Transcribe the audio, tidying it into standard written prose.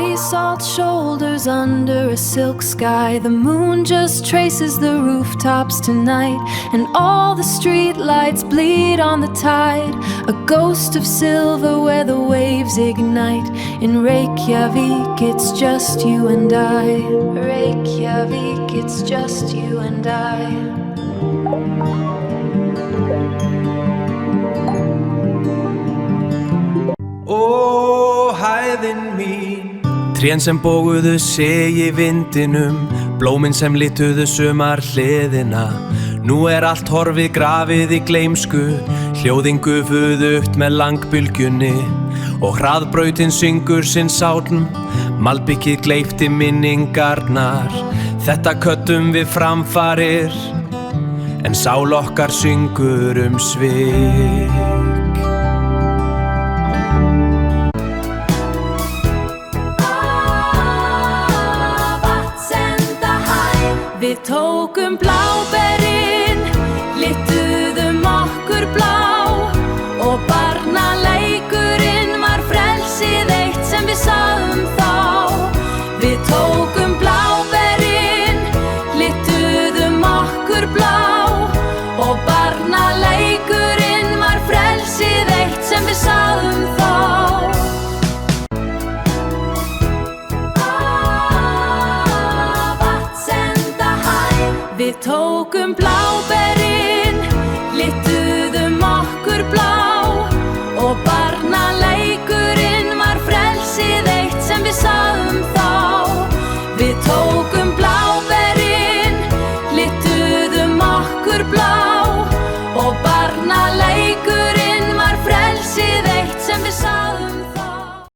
sea salt shoulders under a silk sky. The moon just traces the rooftops tonight, and all the street lights bleed on the tide. A ghost of silver where the waves ignite. In Reykjavik it's just you and I. Reykjavik it's just you and I. Ó, hæðin mín. Trén sem bóguðu sig í vindinum, blómin sem lituðu sumar hliðina. Nú allt horfið grafið í gleymsku, hljóðin gufuðugt með langbylgjunni. Og hraðbrautin syngur sinn sálm, malbikið gleypti minningarnar. Þetta köllum við framfarir, en sál okkar syngur svik. Við tókum bláberin, lituðum okkur blá, og barnaleikurinn var frelsið eitt sem við sagðum þá. Við tókum bláberin, lituðum okkur blá, og barnaleikurinn var frelsið eitt sem við sagðum þá.